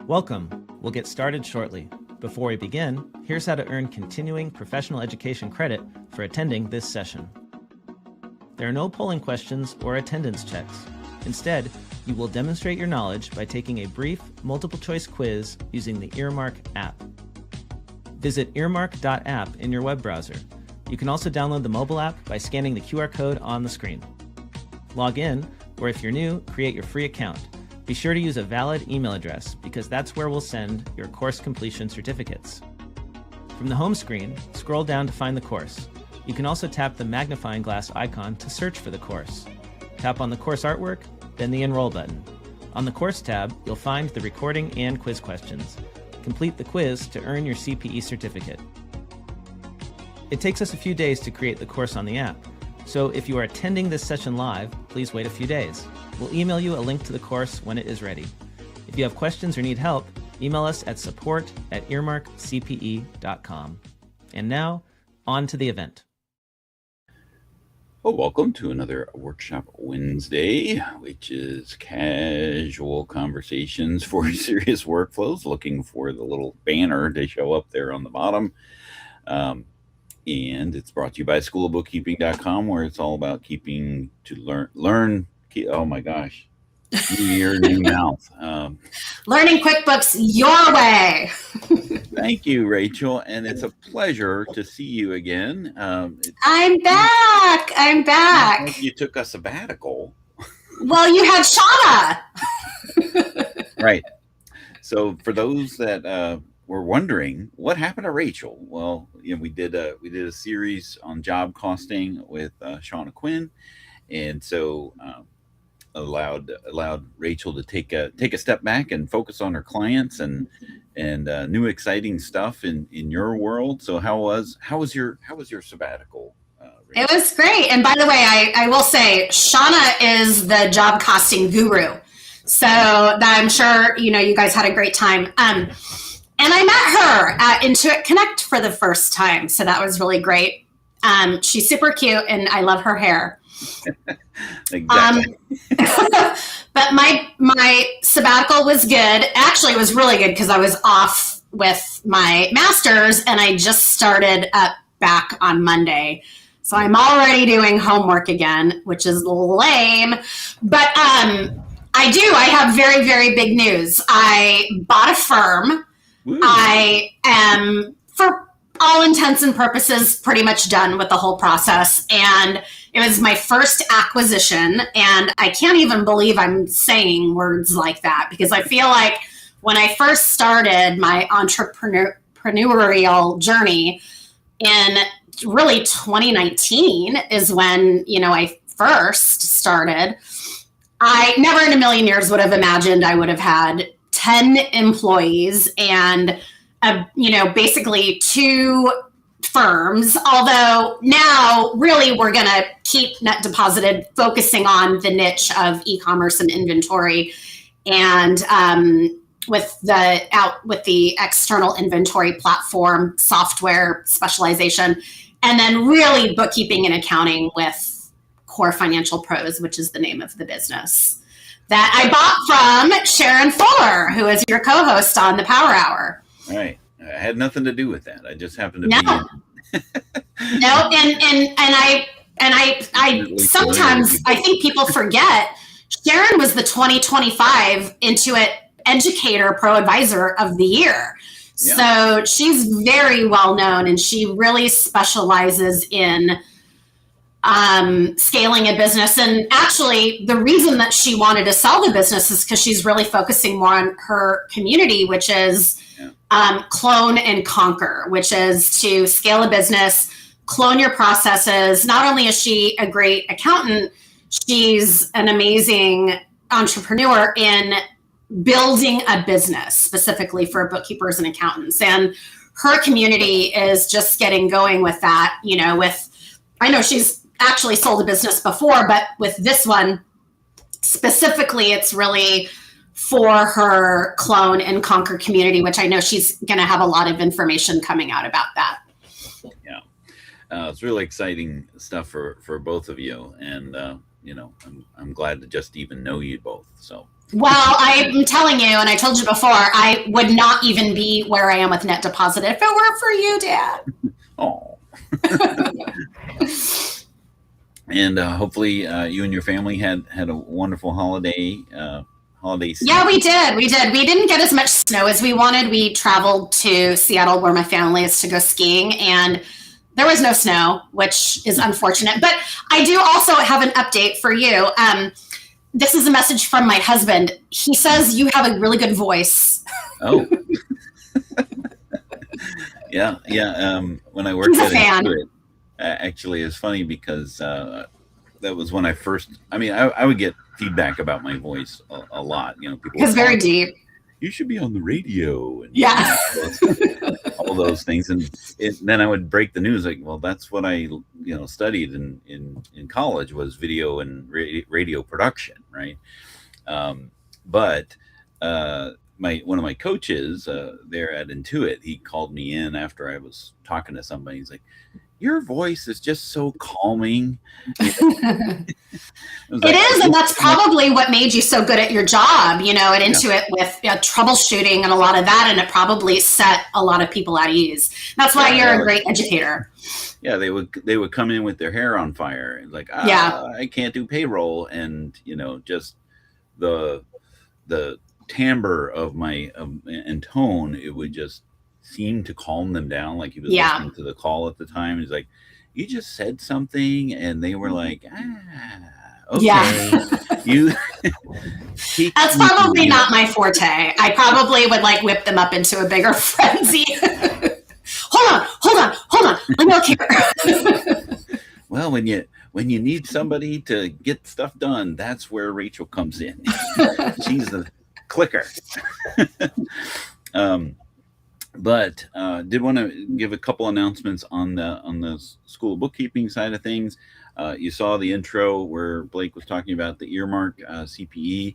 Welcome. We'll get started shortly. Before we begin, here's how to earn continuing professional education credit for attending this session. There are no polling questions or attendance checks. Instead, you will demonstrate your knowledge by taking a brief multiple-choice quiz using the Earmark app. Visit earmark.app in your web browser. You can also download the mobile app by scanning the QR code on the screen. Log in, or if you're new, create your free account. Be sure to use a valid email address because that's where we'll send your course completion certificates. From the home screen, scroll down to find the course. You can also tap the magnifying glass icon to search for the course. Tap on the course artwork, then the Enroll button. On the Course tab, you'll find the recording and quiz questions. Complete the quiz to earn your CPE certificate. It takes us a few days to create the course on the app, so if you are attending this session live, please wait a few days. We'll email you a link to the course when it is ready. If you have questions or need help, email us at support@earmarkcpe.com. And now, on to the event. Well, welcome to another Workshop Wednesday, which is casual conversations for serious workflows, looking for the little banner to show up there on the bottom. And it's brought to you by schoolofbookkeeping.com, where it's all about keeping to learn. Oh my gosh. New year, new mouth. Learning QuickBooks your way. Thank you, Rachel. And it's a pleasure to see you again. I'm back. You took a sabbatical. Well, you had Shauna. Right. So for those that were wondering what happened to Rachel, well, we did a series on job costing with Shauna Quinn, and so allowed Rachel to take a step back and focus on her clients and new exciting stuff in your world. So how was your sabbatical? It was great. And by the way, I will say Shauna is the job costing guru. So I'm sure you guys had a great time. And I met her at Intuit Connect for the first time. So that was really great. She's super cute and I love her hair. Exactly. But my sabbatical was good. Actually, it was really good because I was off with my master's and I just started up back on Monday. So I'm already doing homework again, which is lame. But I have very, very big news. I bought a firm. Woo. I am, for all intents and purposes, pretty much done with the whole process. And it was my first acquisition. And I can't even believe I'm saying words like that because I feel like when I first started my entrepreneurial journey in really 2019 is when, I first started. I never in a million years would have imagined I would have had 10 employees and, basically 2 firms. Although now really we're going to keep Net Deposited focusing on the niche of e-commerce and inventory and with the external inventory platform software specialization, and then really bookkeeping and accounting with Core Financial Pros, which is the name of the business that I bought from Sharon Fuller, who is your co-host on the Power Hour. All right. I had nothing to do with that. I just happened to be. No, and I sometimes I think people forget Sharon was the 2025 Intuit Educator Pro Advisor of the Year. Yeah. So she's very well known and she really specializes in scaling a business. And actually the reason that she wanted to sell the business is because she's really focusing more on her community, which is clone and conquer, which is to scale a business, clone your processes. Not only is she a great accountant, She's an amazing entrepreneur in building a business specifically for bookkeepers and accountants. And her community is just getting going with that, I know she's actually sold a business before, but with this one specifically, it's really for her Clone and Conquer community, which I know she's going to have a lot of information coming out about that. Yeah. It's really exciting stuff for both of you. And, I'm glad to just even know you both. So. Well, I'm telling you, and I told you before, I would not even be where I am with Net Deposit if it were for you, Dad. Oh. And hopefully you and your family had a wonderful holiday season. Yeah, we did. We didn't get as much snow as we wanted. We traveled to Seattle, where my family is, to go skiing, and there was no snow, which is unfortunate. But I do also have an update for you. This is a message from my husband. He says you have a really good voice. Oh. Yeah. When I worked at Intuit, actually, it's funny because that was when I first. I would get feedback about my voice a lot. People. It's very deep. You should be on the radio. And, yeah. All those things, and then I would break the news like, well, that's what I studied in college, was video and radio production, right? But one of my coaches there at Intuit, he called me in after I was talking to somebody. He's like, your voice is just so calming. It is, and that's probably what made you so good at your job, at Intuit, with troubleshooting and a lot of that, and it probably set a lot of people at ease. That's why you're a great educator. Yeah, they would come in with their hair on fire, like, I can't do payroll, and just the timbre of my and tone, it would just seemed to calm them down, like he was listening to the call at the time. He's like, you just said something, and they were like, okay. Yeah. That's probably not my forte. I probably would whip them up into a bigger frenzy. hold on, I'm okay. Well, when you need somebody to get stuff done, that's where Rachel comes in. She's the clicker. But did want to give a couple announcements on the School of Bookkeeping side of things. You saw the intro where Blake was talking about the earmark CPE.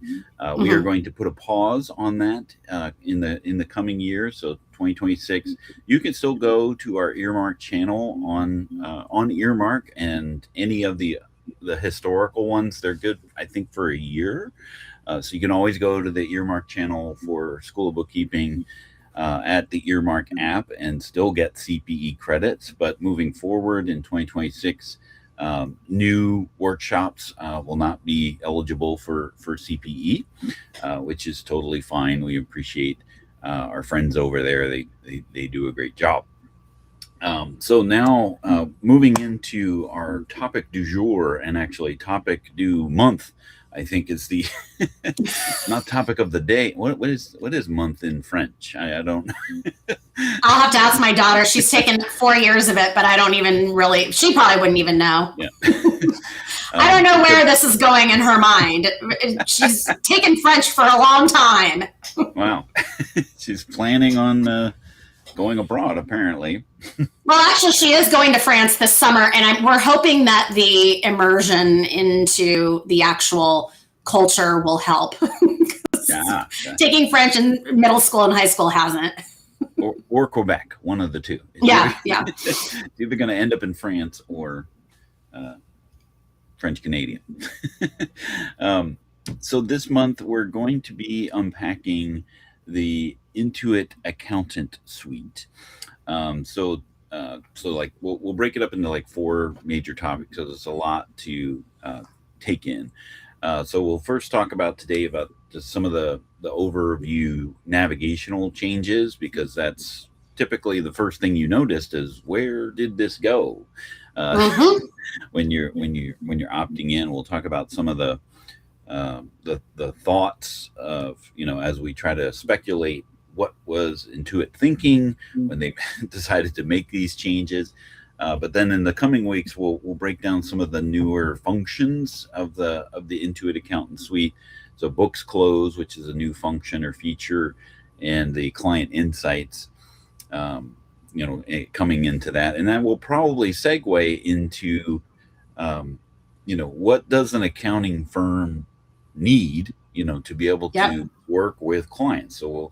We are going to put a pause on that in the coming year, so 2026. You can still go to our earmark channel on earmark, and any of the historical ones. They're good, I think, for a year. So you can always go to the earmark channel for School of Bookkeeping at the Earmark app and still get CPE credits. But moving forward in 2026, new workshops will not be eligible for CPE, which is totally fine. We appreciate our friends over there. They do a great job. So now moving into our topic du jour, and actually topic du month, I think is the not topic of the day. What is month in French? I don't know. I'll have to ask my daughter. She's taken 4 years of it, but I don't even really. She probably wouldn't even know. Yeah. I don't know where this is going in her mind. She's taken French for a long time. Wow. She's planning on going abroad, apparently. Well, actually, she is going to France this summer, and we're hoping that the immersion into the actual culture will help. Taking French in middle school and high school hasn't. Or Quebec, one of the two. Yeah. It's either going to end up in France or French Canadian. So this month, we're going to be unpacking the Intuit Accountant Suite. So we'll break it up into 4 major topics, because it's a lot to take in. So we'll first talk about today about just some of the overview navigational changes, because that's typically the first thing you noticed is, where did this go? When you're opting in. We'll talk about some of the thoughts of, as we try to speculate what was Intuit thinking when they decided to make these changes. But then in the coming weeks, we'll break down some of the newer functions of the Intuit Accountant Suite. So Books Close, which is a new function or feature, and the Client Insights, coming into that. And that will probably segue into, what does an accounting firm need, to be able to work with clients. So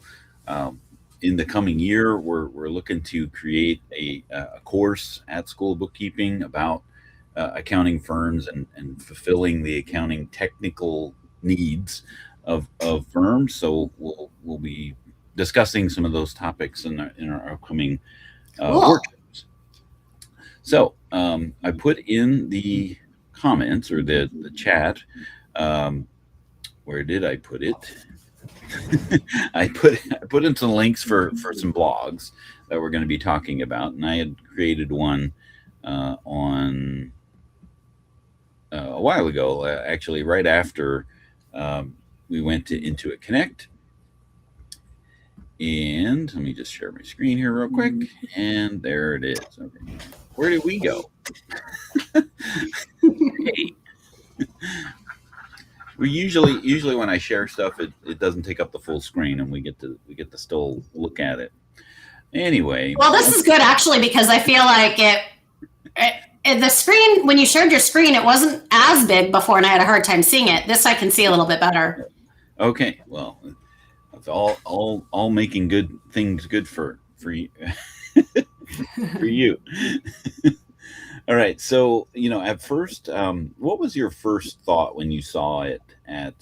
in the coming year, we're looking to create a course at School of Bookkeeping about accounting firms and fulfilling the accounting technical needs of firms. So we'll be discussing some of those topics in our upcoming workshops. So I put in the comments or the chat. Where did I put it? I put in some links for some blogs that we're going to be talking about, and I had created one on a while ago, actually right after we went to Intuit Connect. And let me just share my screen here real quick, and there it is. Okay. Where did we go? Hey. We usually when I share stuff, it doesn't take up the full screen, and we get to still look at it. Anyway. Well, this is good actually, because I feel like the screen, when you shared your screen, it wasn't as big before, and I had a hard time seeing it. This I can see a little bit better. Okay, well, it's all making good things good for you. For you. All right. So, at first, what was your first thought when you saw it at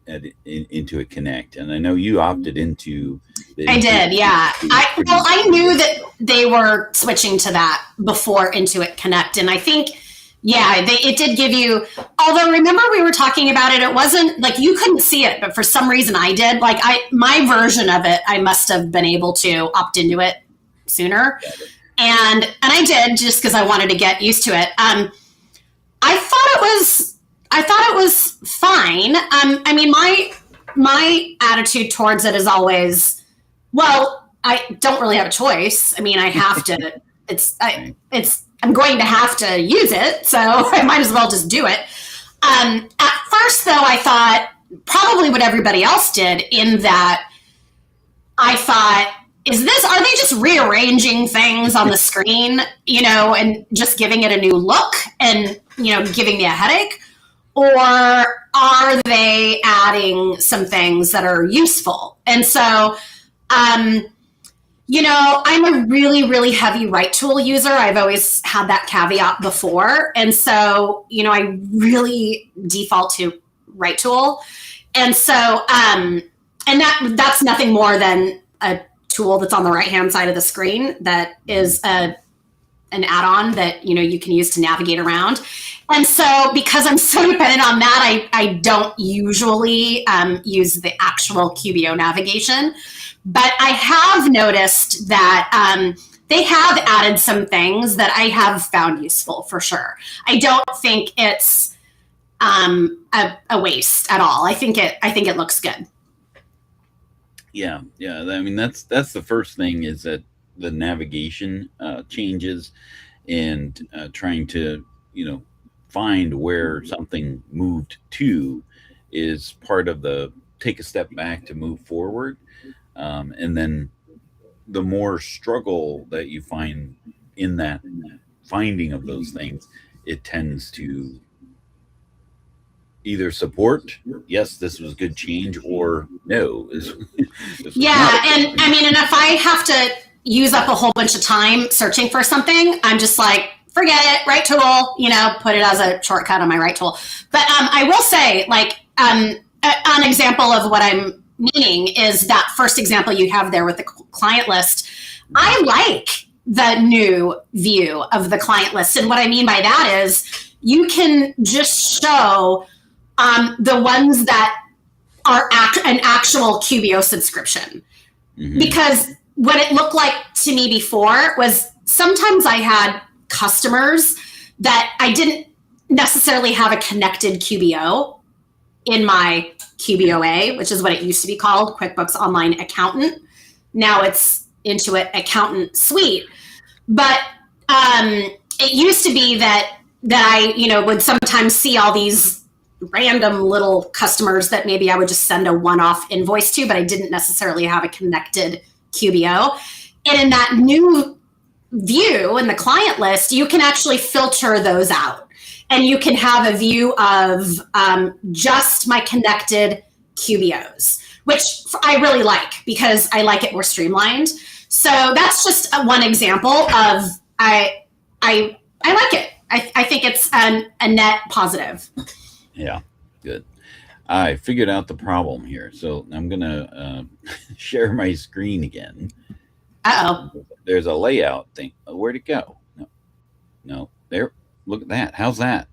Intuit Connect? And I know you opted into. I did, yeah. I knew that they were switching to that before Intuit Connect, and I think, it did give you. Although, remember we were talking about it. It wasn't like you couldn't see it, but for some reason I did. Like my version of it, I must have been able to opt into it sooner. And I did, just because I wanted to get used to it. I thought it was fine. I mean, my attitude towards it is always, well, I don't really have a choice. I mean, I have to. I'm going to have to use it, so I might as well just do it. At first, though, I thought probably what everybody else did, in that I thought, are they just rearranging things on the screen, and just giving it a new look and, giving me a headache? Or are they adding some things that are useful? And so, I'm a really, really heavy Right Tool user. I've always had that caveat before. And so, I really default to Right Tool. And so, and that's nothing more than a tool that's on the right hand side of the screen that is an add-on that you can use to navigate around. And so because I'm so dependent on that, I don't usually use the actual QBO navigation, but I have noticed that they have added some things that I have found useful for sure. I don't think it's a waste at all. I think it looks good. Yeah. I mean, that's the first thing, is that the navigation changes, and trying to find where something moved to is part of the take a step back to move forward, and then the more struggle that you find in that finding of those things, it tends to either support, yes, this was good change, or no. This and I mean, and if I have to use up a whole bunch of time searching for something, I'm just like, forget it, Right Tool, put it as a shortcut on my Right Tool. But I will say, like, an example of what I'm meaning is that first example you have there with the client list. I like the new view of the client list. And what I mean by that is you can just show the ones that are an actual QBO subscription. Mm-hmm. Because what it looked like to me before was sometimes I had customers that I didn't necessarily have a connected QBO in my QBOA, which is what it used to be called, QuickBooks Online Accountant. Now it's Intuit Accountant Suite. But It used to be that I, would sometimes see all these random little customers that maybe I would just send a one-off invoice to, but I didn't necessarily have a connected QBO. And in that new view in the client list, you can actually filter those out. And you can have a view of just my connected QBOs, which I really like because I like it more streamlined. So that's just one example of I like it. I think it's a net positive. Yeah, good. I figured out the problem here. So I'm going to share my screen again. Uh-oh. There's a layout thing. Where'd it go? No. There. Look at that. How's that?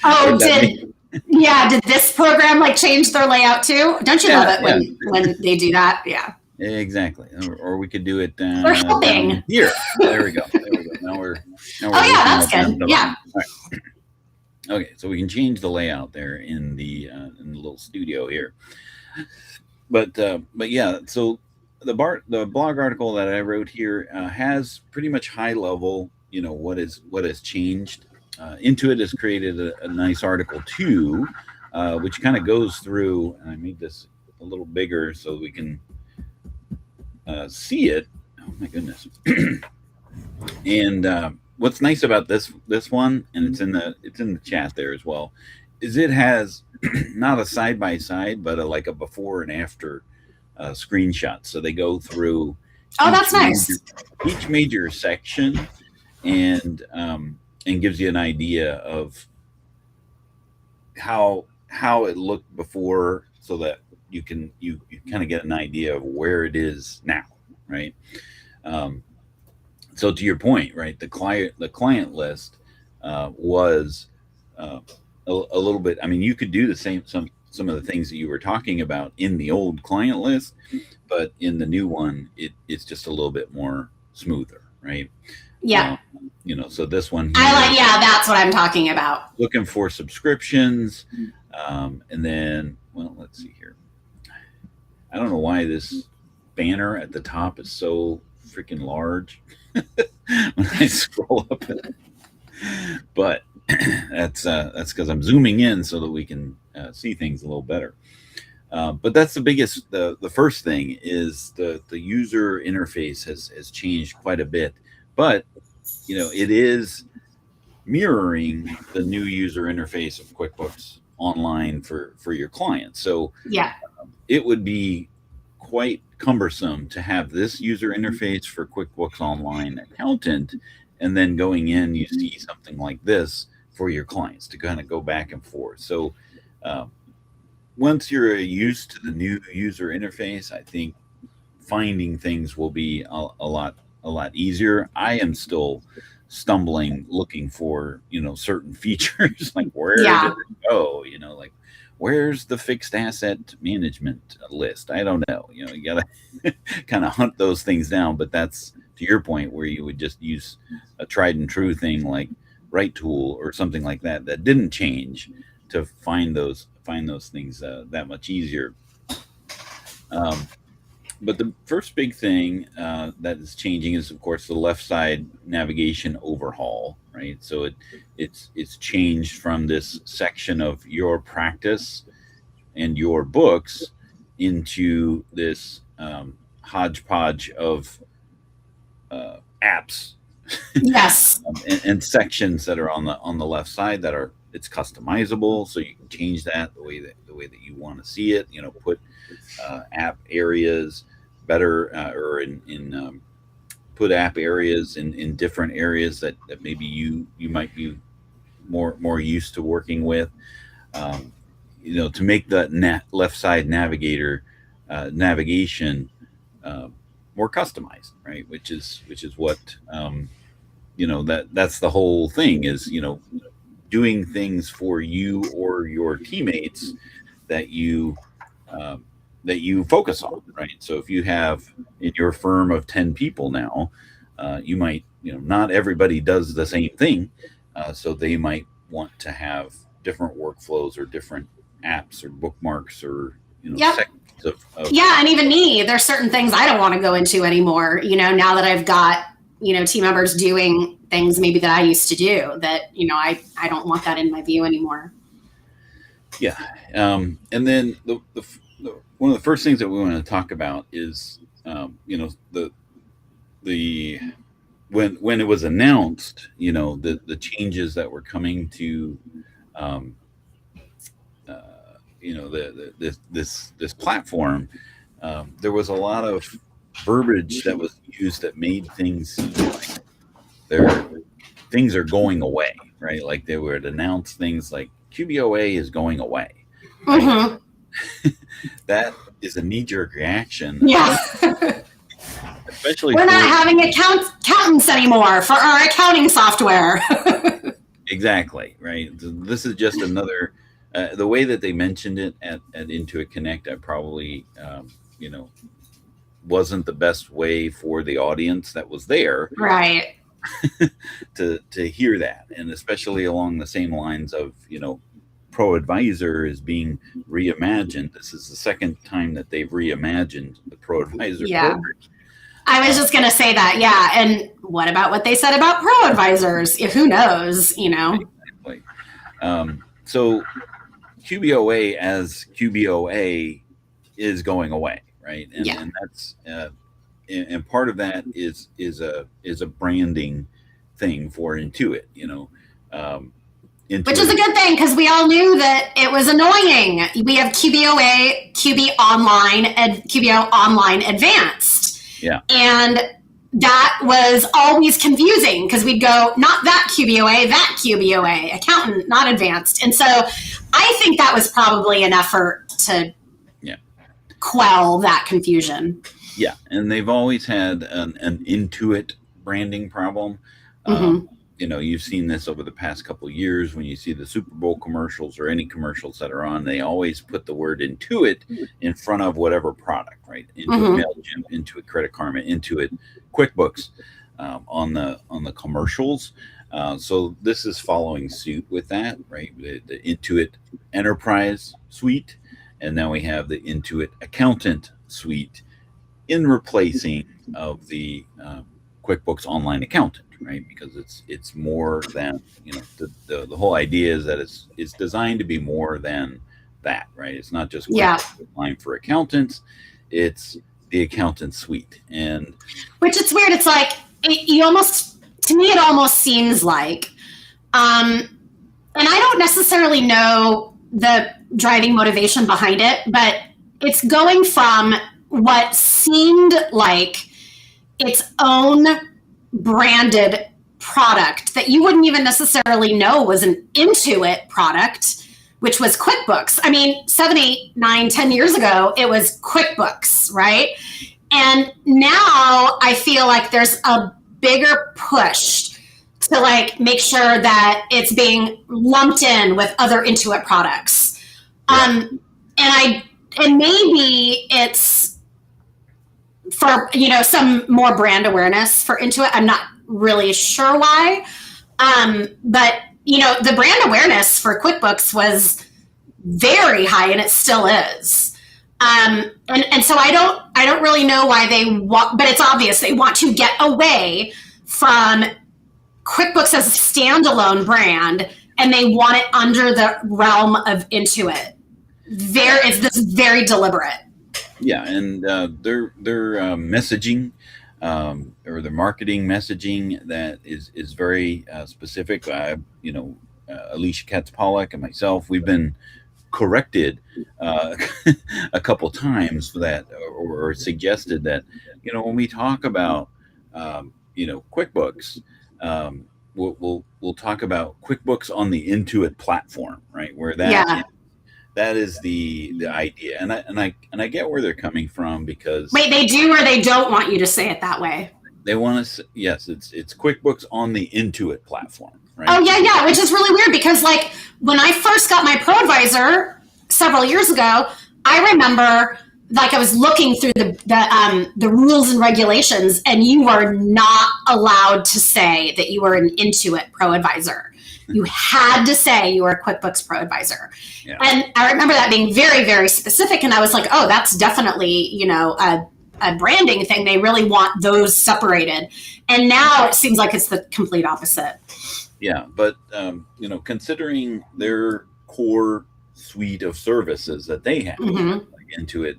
Oh, did this program like change their layout too? Don't you love it when they do that? Yeah. Exactly. Or we could do it We're helping. Here. There we go. Now we're that's good. Yeah. All right. Okay, so we can change the layout there in the little studio here. But yeah, so the blog article that I wrote here has pretty much high level, what has changed. Intuit has created a nice article too, which kind of goes through, and I made this a little bigger so we can see it. Oh my goodness. And what's nice about this one, and it's in the chat there as well, is it has not a side by side, but like a before and after screenshot. So they go through. Oh, that's nice. Each major section, and gives you an idea of how it looked before, so that you kind of get an idea of where it is now, right? So to your point, right, the client list was a little bit. I mean, you could do the same some of the things that you were talking about in the old client list, but in the new one, it's just a little bit more smoother, right? Yeah. So this one here, that's what I'm talking about. Looking for subscriptions, and then, well, let's see here. I don't know why this banner at the top is so freaking large when I scroll up it. But that's because I'm zooming in so that we can see things a little better. But that's the first thing is the user interface has changed quite a bit, but it is mirroring the new user interface of QuickBooks Online for your clients. So yeah, it would be quite cumbersome to have this user interface for QuickBooks Online Accountant, and then going in, you see something like this for your clients to kind of go back and forth. So once you're used to the new user interface, I think finding things will be a lot easier. I am still stumbling looking for certain features, like where did it go, like where's the fixed asset management list? I don't know. You gotta kind of hunt those things down. But that's to your point, where you would just use a tried and true thing like Right Tool or something like that didn't change, to find those things that much easier. But the first big thing that is changing is, of course, the left side navigation overhaul, right? So it's changed from this section of your practice and your books into this hodgepodge of apps. Yes. and sections that are on the left side it's customizable, so you can change that the way that you want to see it. Put app areas better, or put app areas in different areas that maybe you might be more used to working with. To make the left side navigation more customized, right? Which is what that's the whole thing, is doing things for you or your teammates that you focus on, right? So if you have in your firm of 10 people now, you might, not everybody does the same thing. So they might want to have different workflows or different apps or bookmarks or, sections of and even me, there's certain things I don't want to go into anymore, now that I've got team members doing things maybe that I used to do that, I don't want that in my view anymore. Yeah. And then the one of the first things that we want to talk about is, when it was announced, the changes that were coming to, this platform, there was a lot of verbiage that was used that made things seem like things are going away, right? Like they would announce things like QBOA is going away. Right? Mm-hmm. That is a knee-jerk reaction. Yeah. Especially we're not having accountants anymore for our accounting software. Exactly, right? This is just another, the way that they mentioned it at Intuit Connect, I probably, wasn't the best way for the audience that was there. Right. to hear that. And especially along the same lines of, Pro Advisor is being reimagined. This is the second time that they've reimagined the Pro Advisor program. I was just going to say that. Yeah. And what about what they said about Pro Advisors? Who knows, Exactly. So QBOA as QBOA is going away, right? And that's and part of that is a branding thing for Intuit, Which is a good thing because we all knew that it was annoying. We have QBOA, QB Online, and QBO Online Advanced. Yeah. And that was always confusing because we'd go, not that QBOA, that QBOA, accountant, not advanced. And so I think that was probably an effort to quell that confusion. Yeah. And they've always had an Intuit branding problem. Mm-hmm. You've seen this over the past couple of years when you see the Super Bowl commercials or any commercials that are on, they always put the word Intuit in front of whatever product, right? Intuit MailChimp, Intuit Credit Karma, Intuit QuickBooks on the commercials. So this is following suit with that, right? The Intuit Enterprise Suite, and now we have the Intuit Accountant Suite in replacing of the QuickBooks Online Accountant. Right, because it's more than the whole idea is that it's designed to be more than that, right? It's not just line for accountants; it's the accountant suite, and which it's weird. It's like to me, it almost seems like, and I don't necessarily know the driving motivation behind it, but it's going from what seemed like its own branded product that you wouldn't even necessarily know was an Intuit product, which was QuickBooks. I mean, 7, 8, 9, 10 years ago, it was QuickBooks, right? And now I feel like there's a bigger push to make sure that it's being lumped in with other Intuit products. And maybe it's for, some more brand awareness for Intuit. I'm not really sure why. But, the brand awareness for QuickBooks was very high and it still is. And so I don't really know why they want, but it's obvious they want to get away from QuickBooks as a standalone brand and they want it under the realm of Intuit. It's this very deliberate. Yeah, and their messaging or the marketing messaging that is very specific. Alicia Katz-Pollock and myself, we've been corrected a couple times for that, or suggested that when we talk about QuickBooks, we'll talk about QuickBooks on the Intuit platform, right? Where that is the idea, and I get where they're coming from because wait, they do or they don't want you to say it that way. They want to. Yes, it's QuickBooks on the Intuit platform, right? Oh yeah, which is really weird because when I first got my Pro Advisor several years ago, I remember I was looking through the rules and regulations, and you were not allowed to say that you were an Intuit Pro Advisor. You had to say you were a QuickBooks Pro Advisor. Yeah. And I remember that being very, very specific. And I was like, oh, that's definitely, a branding thing. They really want those separated. And now it seems like it's the complete opposite. Yeah, but considering their core suite of services that they have, like Intuit,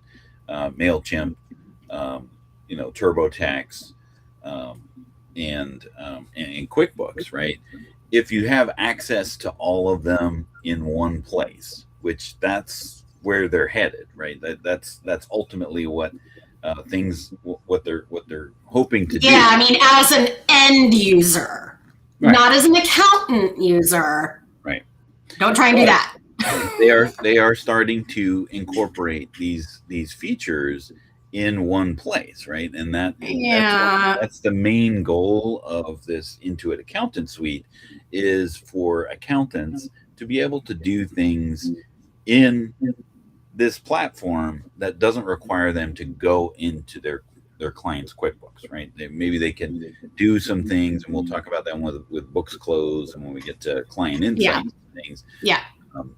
MailChimp, TurboTax, and QuickBooks, right? If you have access to all of them in one place, which that's where they're headed, right? That's ultimately what what they're hoping to do. Yeah, I mean, as an end user, not as an accountant user. Right. Don't try and do that. They are starting to incorporate these features in one place, right? And that's the main goal of this Intuit Accountant Suite, is for accountants to be able to do things in this platform that doesn't require them to go into their client's QuickBooks, right? Maybe they can do some things, and we'll talk about that with books closed and when we get to client insights and things. Yeah.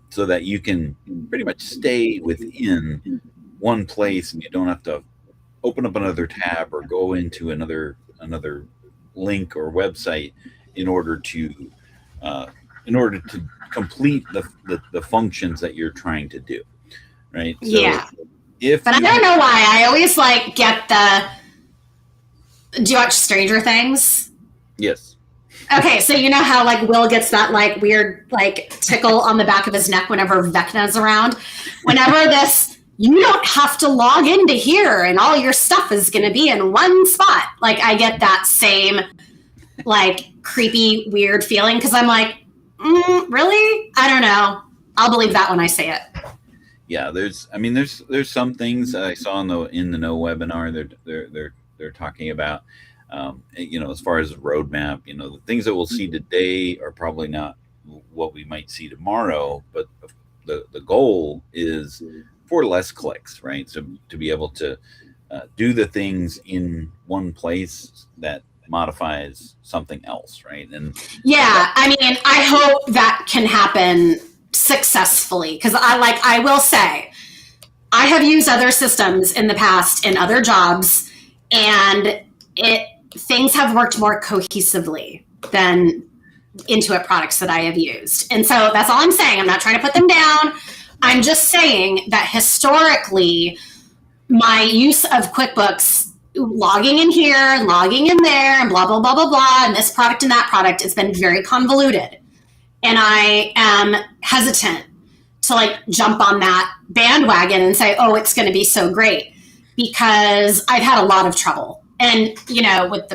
So that you can pretty much stay within one place, and you don't have to open up another tab or go into another link or website in order to complete the functions that you're trying to do, right? So but I don't know why I always get do you watch Stranger Things? Yes. Okay, so you know how Will gets that weird tickle on the back of his neck whenever Vecna's around? Whenever you don't have to log into here and all your stuff is going to be in one spot. I get that same creepy, weird feeling because I'm really? I don't know. I'll believe that when I say it. Yeah, there's some things I saw in the No webinar they're talking about. As far as the roadmap, the things that we'll see today are probably not what we might see tomorrow, but the goal is for less clicks, right? So to be able to do the things in one place that modifies something else, right? And I hope that can happen successfully, because I will say I have used other systems in the past in other jobs, and things have worked more cohesively than Intuit products that I have used. And so that's all I'm saying. I'm not trying to put them down. I'm just saying that historically, my use of QuickBooks, logging in here, logging in there, and blah, blah, blah, blah, blah, and this product and that product, has been very convoluted. And I am hesitant to jump on that bandwagon and say, oh, it's going to be so great, because I've had a lot of trouble. And, with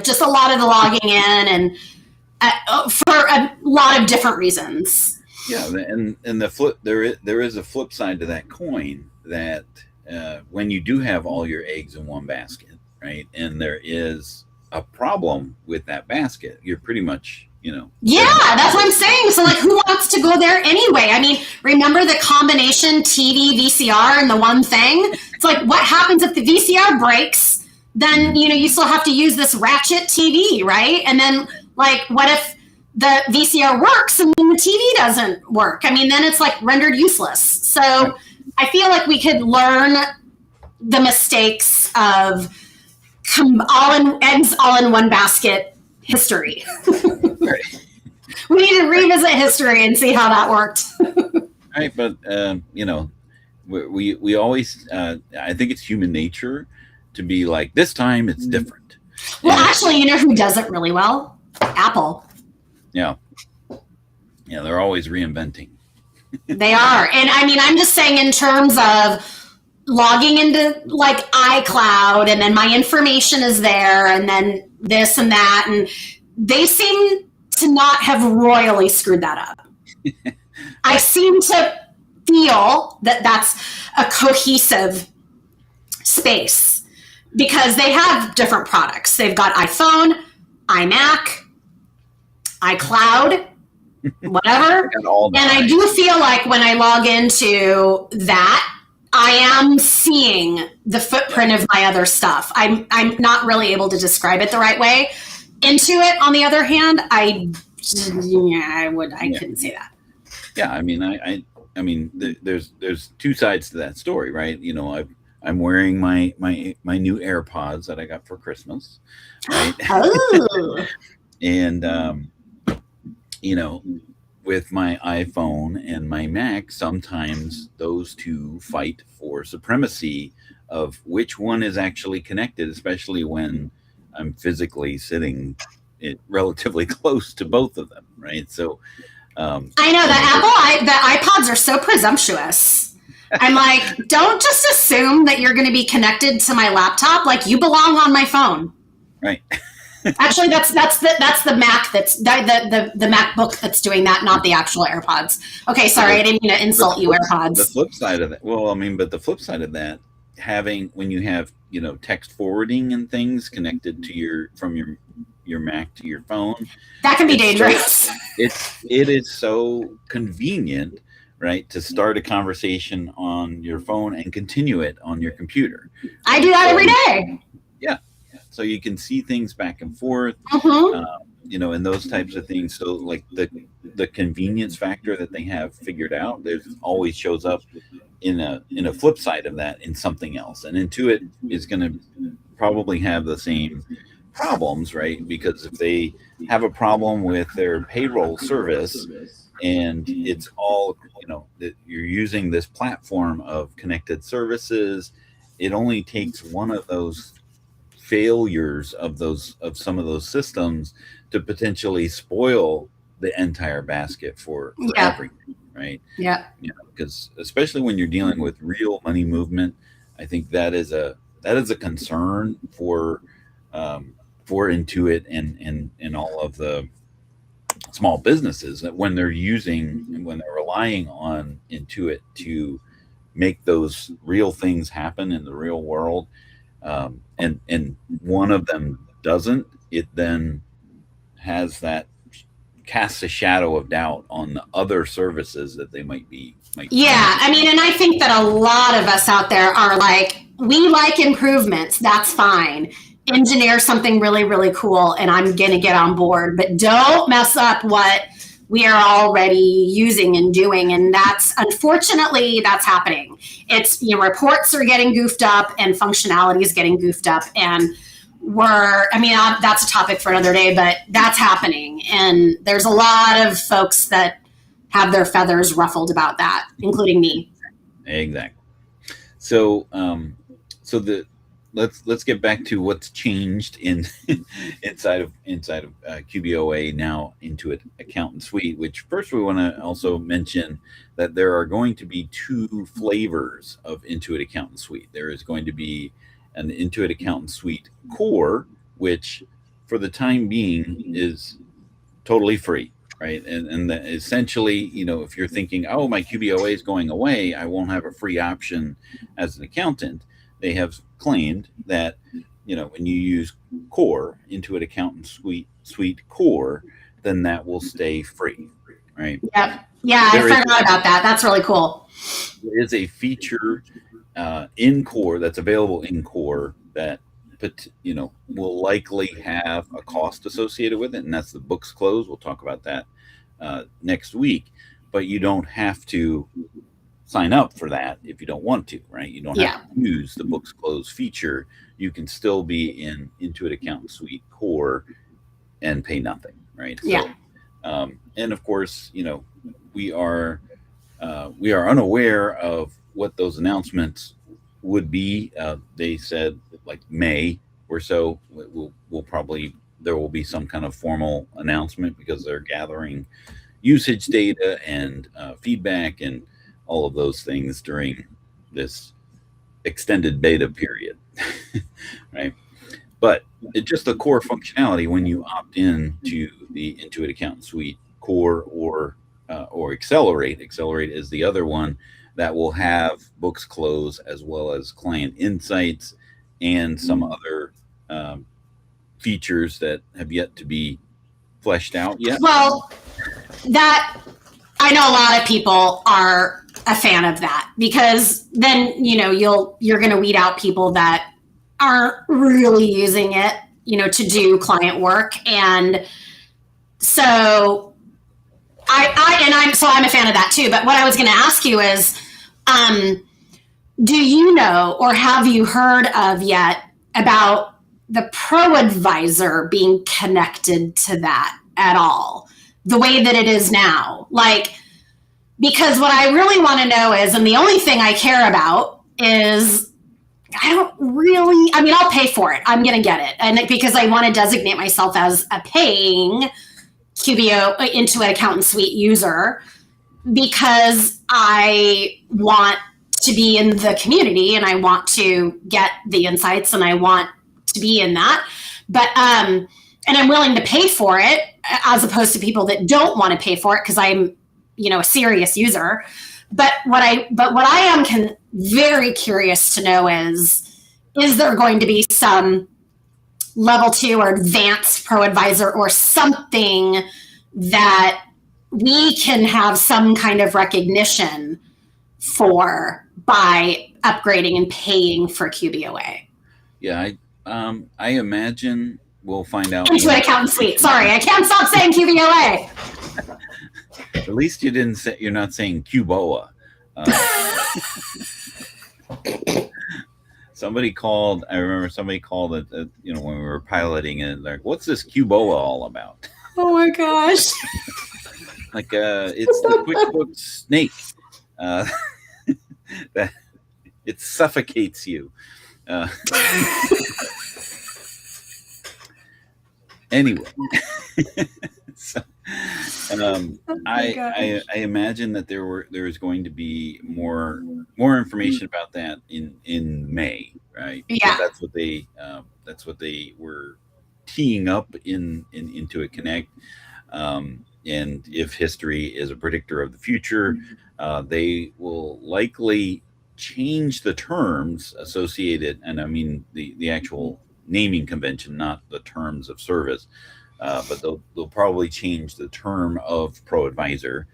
just a lot of the logging in, and for a lot of different reasons. Yeah, and the flip, there is a flip side to that coin, that when you do have all your eggs in one basket, right, and there is a problem with that basket, you're pretty much, that's what I'm saying. So who wants to go there anyway? I mean, remember the combination TV, VCR, and the one thing? It's what happens if the VCR breaks? Then, you still have to use this ratchet TV, right? And then, what if the VCR works and then the TV doesn't work? I mean, then it's rendered useless. So I feel we could learn the mistakes of eggs all in one basket history. We need to revisit history and see how that worked. Right, but we always I think it's human nature to be this time it's different. Well, actually, who does it really well? Apple. Yeah, they're always reinventing. They are. And I'm just saying, in terms of logging into iCloud, and then my information is there, and then this and that, and they seem to not have royally screwed that up. I seem to feel that that's a cohesive space, because they have different products. They've got iPhone, iMac, iCloud, whatever. And I do feel when I log into that, I am seeing the footprint of my other stuff. I'm not really able to describe it the right way. Intuit, on the other hand, I couldn't say that. Yeah, there's two sides to that story, right? I'm wearing my new AirPods that I got for Christmas, right? Oh. And with my iPhone and my Mac, sometimes those two fight for supremacy of which one is actually connected, especially when I'm physically sitting relatively close to both of them, right? So I know the iPods are so presumptuous. I'm like, don't just assume that you're going to be connected to my laptop. Like, you belong on my phone. Right. Actually, that's the Mac the MacBook that's doing that, not the actual AirPods. Okay, sorry, I didn't mean to insult you, AirPods. The flip side of that, but the flip side of that, when you have text forwarding and things connected to from your Mac to your phone, that can be dangerous. It is so convenient, right, to start a conversation on your phone and continue it on your computer. I do that every day. Yeah. So you can see things back and forth, and those types of things. So like the convenience factor that they have figured out, there always shows up in a flip side of that in something else. And Intuit is going to probably have the same problems, right? Because if they have a problem with their payroll service and it's all, that you're using this platform of connected services, it only takes one of those failures of some of those systems to potentially spoil the entire basket for everything, right? Yeah. Because especially when you're dealing with real money movement, I think that is a concern for Intuit and all of the small businesses, that when they're relying on Intuit to make those real things happen in the real world, and one of them doesn't, it then casts a shadow of doubt on the other services that they might be. I mean, and I think that a lot of us out there are like, we like improvements. That's fine. Engineer something really, really cool, and I'm going to get on board, but don't mess up what we are already using and doing. And unfortunately, that's happening. It's, reports are getting goofed up and functionality is getting goofed up. And that's a topic for another day, but that's happening. And there's a lot of folks that have their feathers ruffled about that, including me. Exactly. So, let's get back to what's changed inside of QBOA now, Intuit Accountant Suite. Which first we want to also mention that there are going to be two flavors of Intuit Accountant Suite. There is going to be an Intuit Accountant Suite Core, which for the time being is totally free, right? And essentially, if you're thinking, oh, my QBOA is going away, I won't have a free option as an accountant. They have claimed that, when you use Core, Intuit Accountant Suite Core, then that will stay free, right? Yep. Yeah, I forgot about that. That's really cool. There is a feature in Core that's available in Core that will likely have a cost associated with it, and that's the books close. We'll talk about that next week, but you don't have to sign up for that if you don't want to, right? You don't have to use the books close feature. You can still be in Intuit Accountant Suite Core and pay nothing, right? Yeah. So, and of course, we are unaware of what those announcements would be. They said like May or so. There will be some kind of formal announcement because they're gathering usage data and feedback and all of those things during this extended beta period, right? But it's just the core functionality when you opt in to the Intuit Accountant Suite Core or Accelerate. Accelerate is the other one that will have books close as well as client insights and some other features that have yet to be fleshed out yet. Well, that I know a lot of people are a fan of that, because then you're going to weed out people that aren't really using it, to do client work. And so I'm a fan of that too. But what I was going to ask you is, do you know or have you heard of yet about the pro advisor being connected to that at all, the way that it is now? Like, because what I really want to know is, and the only thing I care about is, I'll pay for it. I'm going to get it. And because I want to designate myself as a paying QBO Intuit Accountant Suite user, because I want to be in the community and I want to get the insights and I want to be in that. But, and I'm willing to pay for it as opposed to people that don't want to pay for it because I'm, a serious user. But what I am very curious to know is there going to be some level 2 or advanced pro advisor or something that we can have some kind of recognition for by upgrading and paying for QBOA? Yeah, I imagine we'll find out. Intuit Accountant Suite. Sorry, I can't stop saying QBOA. At least you're not saying QBOA. I remember somebody called it, when we were piloting it, like, what's this QBOA all about? Oh my gosh. Like, it's the QuickBooks snake. That it suffocates you. Anyway. So, I imagine that there is going to be more information about that in May, right? Yeah, so that's what they were teeing up in Intuit Connect. And if history is a predictor of the future, they will likely change the terms associated, and I mean the actual naming convention, not the terms of service. But they'll probably change the term of pro advisor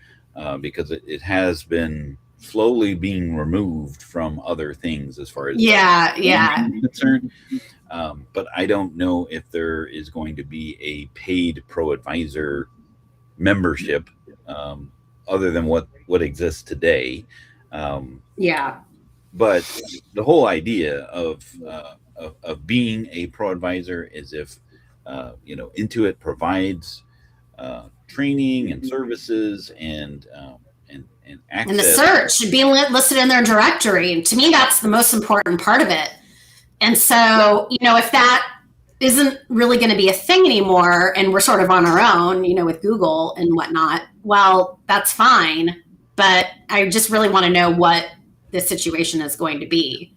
because it has been slowly being removed from other things as far as concerned. But I don't know if there is going to be a paid pro advisor membership other than what exists today. But the whole idea of being a pro advisor is if Intuit provides training and services and access. And the search should be listed in their directory. And to me, that's the most important part of it. And so, if that isn't really going to be a thing anymore and we're sort of on our own, with Google and whatnot, well, that's fine. But I just really want to know what the situation is going to be.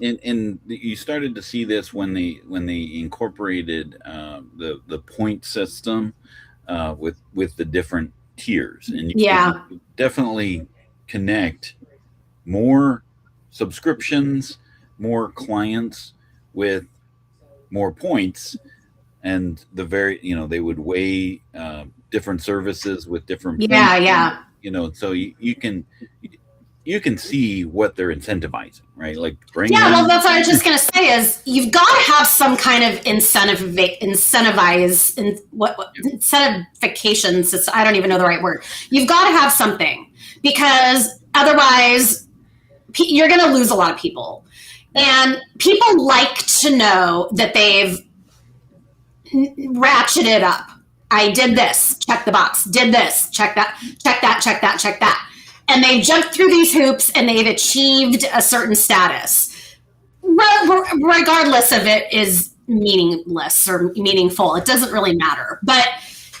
And you started to see this when they incorporated the point system with the different tiers, and you can definitely connect more subscriptions, more clients with more points, and they would weigh different services with different points. So you can see what they're incentivizing, right? Like that's what I was just going to say is you've got to have some kind of incentivification system. I don't even know the right word. You've got to have something, because otherwise you're going to lose a lot of people. And people like to know that they've ratcheted up. I did this, check the box, did this, check that, check that, check that, check that. And they've jumped through these hoops and they've achieved a certain status. Regardless of it is meaningless or meaningful. It doesn't really matter. But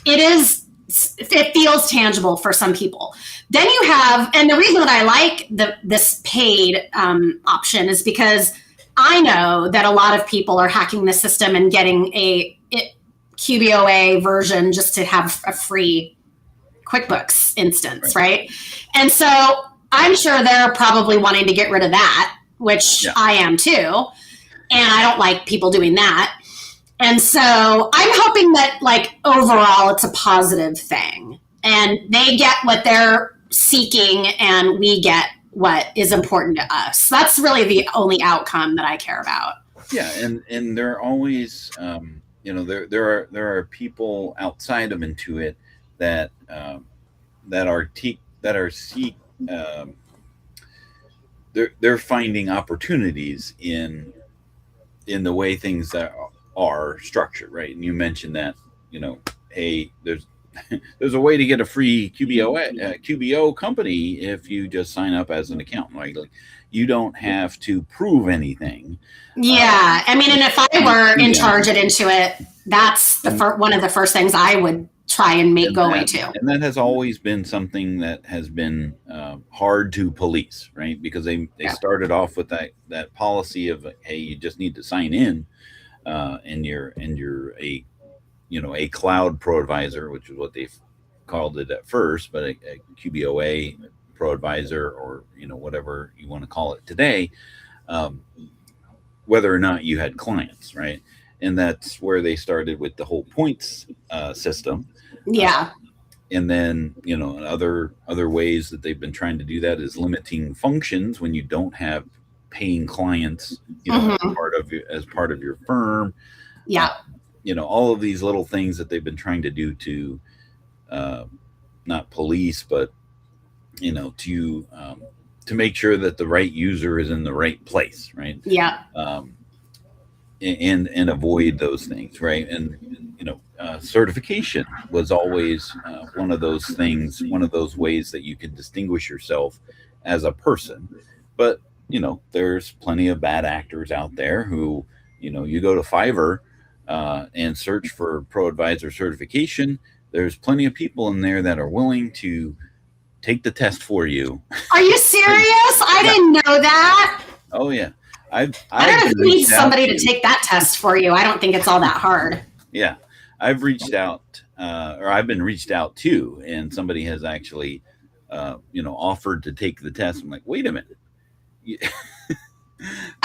it feels tangible for some people. Then you have, and the reason that I like this paid option is because I know that a lot of people are hacking the system and getting a QBOA version just to have a free QuickBooks instance, right? And so I'm sure they're probably wanting to get rid of that, which I am too. And I don't like people doing that. And so I'm hoping that, like, overall it's a positive thing and they get what they're seeking and we get what is important to us. That's really the only outcome that I care about. Yeah. And there are always, there are people outside of Intuit that they're finding opportunities in the way things that are structured, right? And you mentioned that, hey, there's a way to get a free QBO company if you just sign up as an accountant. Like you don't have to prove anything. Yeah, I mean, and if I were in charge at Intuit, that's one of the first things I would try and make go away too. And that has always been something that has been hard to police, right? Because they started off with that policy of, hey, you just need to sign in, and you're a cloud pro advisor, which is what they called it at first, but a QBOA pro advisor, or whatever you want to call it today, whether or not you had clients, right? And that's where they started with the whole points system. Yeah. And then, other ways that they've been trying to do that is limiting functions when you don't have paying clients, as part of your firm. Yeah. All of these little things that they've been trying to do to not police, but to make sure that the right user is in the right place, right? Yeah. And avoid those things, right? And certification was always one of those things, one of those ways that you can distinguish yourself as a person. But there's plenty of bad actors out there who, you go to Fiverr and search for pro advisor certification. There's plenty of people in there that are willing to take the test for you. Are you serious? I didn't know that. Oh yeah. I don't know if you need somebody to take that test for you. I don't think it's all that hard. Yeah. I've reached out, or I've been reached out to, and somebody has actually, offered to take the test. I'm like, wait a minute.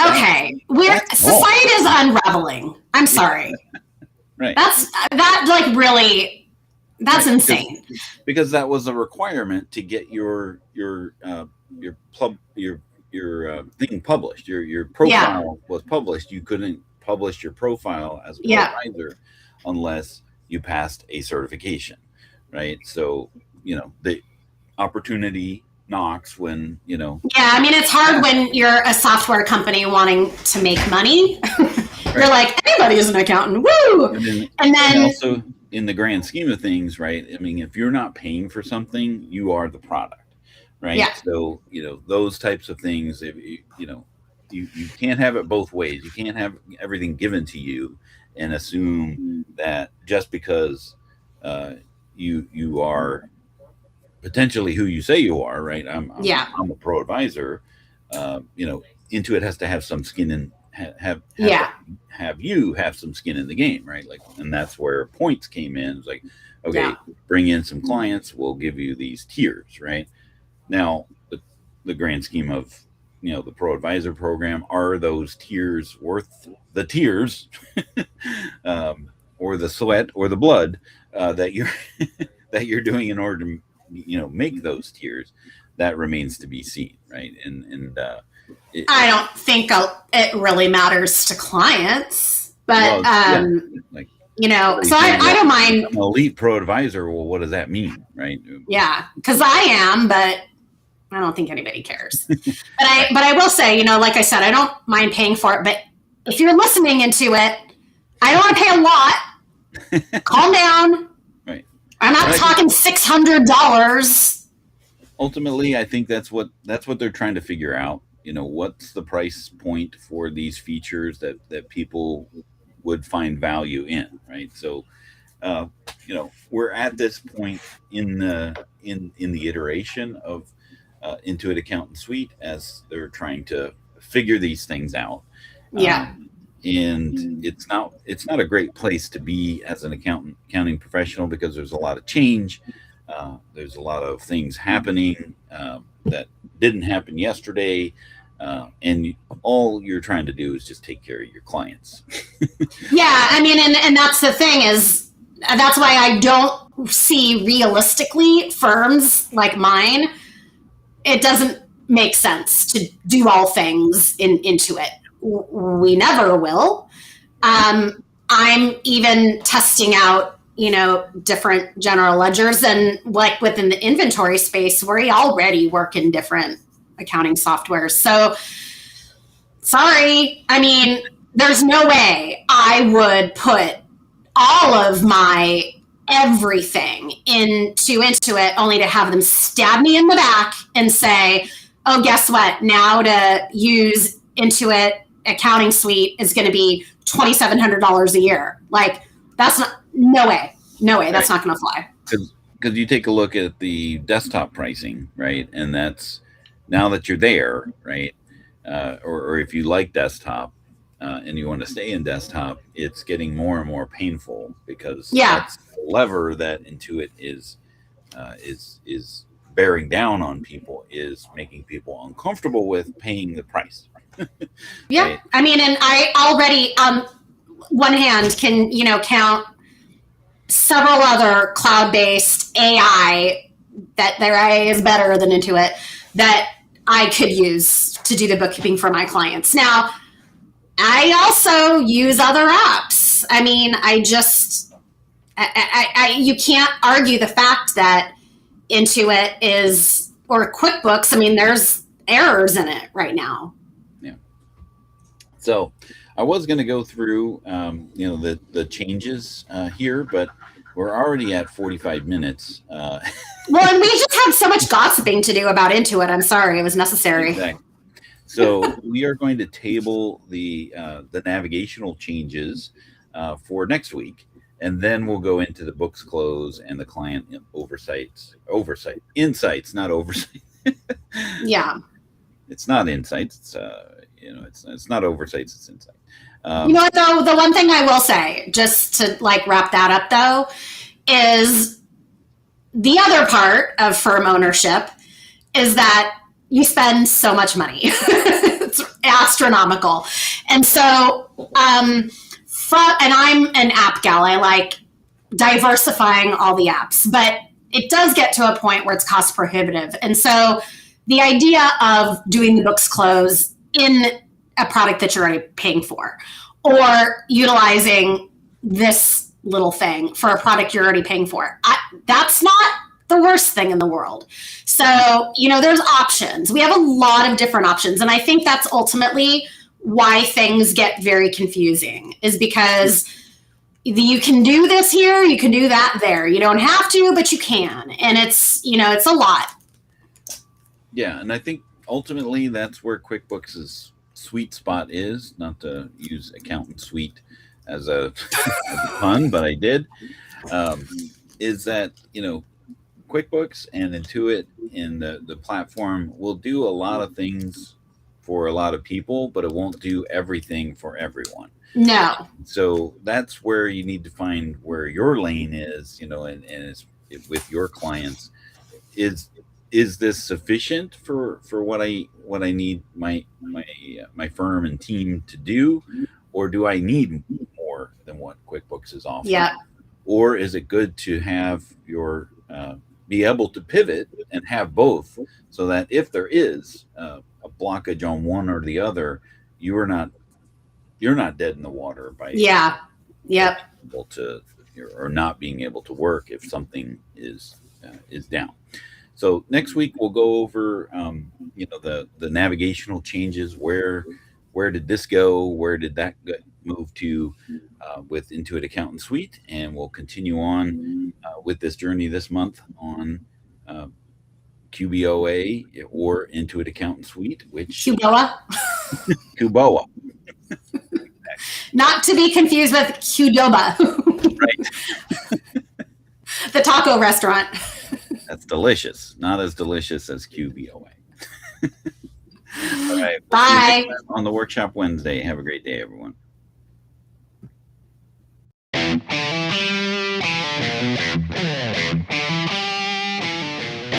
Okay. Society is unraveling. I'm sorry. Right. That's insane. Because that was a requirement to get your thing published. Your profile was published. You couldn't publish your profile as a pro advisor unless you passed a certification, right? So the opportunity knocks when Yeah, I mean, it's hard when you're a software company wanting to make money. You're like, anybody is an accountant, woo! And then also, in the grand scheme of things, right? I mean, if you're not paying for something, you are the product, right? Yeah. So those types of things, if you can't have it both ways. You can't have everything given to you and assume that just because you are potentially who you say you are, right? I'm a pro advisor. Intuit has to have some skin in have you have some skin in the game, right? Like, and that's where points came in. It's like, okay, bring in some clients, we'll give you these tiers, right? Now, the grand scheme of the pro advisor program, are those tiers worth the tears or the sweat or the blood that you're doing in order to make those tiers? That remains to be seen, right? And I don't think it really matters to clients, but so I don't mind. I'm an elite pro advisor. Well, what does that mean, right? Yeah, because I am, but I don't think anybody cares. But I will say, like I said, I don't mind paying for it. But if you're listening into it, I don't want to pay a lot. Calm down. Right. I'm not talking $600. Ultimately, I think that's what they're trying to figure out. What's the price point for these features that people would find value in, right? So, we're at this point in the iteration of Intuit Accountant Suite as they're trying to figure these things out. Yeah. And it's not a great place to be as an accounting professional, because there's a lot of change. There's a lot of things happening that didn't happen yesterday. And all you're trying to do is just take care of your clients. Yeah. I mean, and that's the thing is, that's why I don't see realistically firms like mine. It doesn't make sense to do all things in Intuit. We never will. I'm even testing out, different general ledgers, and like within the inventory space, we already work in different accounting software. So sorry. I mean, there's no way I would put all of my everything into Intuit only to have them stab me in the back and say, oh, guess what? Now to use Intuit accounting suite is going to be $2,700 a year. Like, that's not, no way. That's not going to fly. Because you take a look at the desktop pricing, right? And that's, now that you're there, right? Or if you like desktop and you want to stay in desktop, it's getting more and more painful because that's the lever that Intuit is bearing down on people, is making people uncomfortable with paying the price. Yeah. Right? I mean, and I already on one hand can, count several other cloud-based AI that their AI is better than Intuit that I could use to do the bookkeeping for my clients. Now, I also use other apps. I mean, you can't argue the fact that Intuit is, or QuickBooks, I mean, there's errors in it right now. Yeah. So I was going to go through, the changes here, but we're already at 45 minutes. Well, and we just had so much gossiping to do about Intuit. I'm sorry, it was necessary. Exactly. So we are going to table the navigational changes for next week, and then we'll go into the books close and the client insights, not oversight. Yeah. It's not insights. It's not oversights. It's insight. You know what, though? The one thing I will say, just to wrap that up, though, is the other part of firm ownership is that you spend so much money. It's astronomical. And so, and I'm an app gal. I like diversifying all the apps, but it does get to a point where it's cost prohibitive. And so the idea of doing the books close in a product that you're already paying for, or utilizing this little thing for a product you're already paying for, that's not the worst thing in the world. So, there's options. We have a lot of different options. And I think that's ultimately why things get very confusing, is because you can do this here, you can do that there. You don't have to, but you can. And it's a lot. Yeah. And I think ultimately that's where QuickBooks' sweet spot is, not to use accountant suite as a pun, but I did, is that, QuickBooks and Intuit and the platform will do a lot of things for a lot of people, but it won't do everything for everyone. No. So that's where you need to find where your lane is, and it's with your clients. Is this sufficient for what I need my firm and team to do, or do I need more than what QuickBooks is offering? Yeah. Or is it good to have your be able to pivot and have both, so that if there is a blockage on one or the other, you're not dead in the water by able to, or not being able to work if something is down. So next week we'll go over the navigational changes. Where did this go? Where did that move to with Intuit Accountant Suite? And we'll continue on with this journey this month on QBOA or Intuit Accountant Suite, which QBOA. QBOA. Not to be confused with Qdoba. Right. The taco restaurant. That's delicious. Not as delicious as QBOA. All right. Bye. On the Workshop Wednesday. Have a great day, everyone.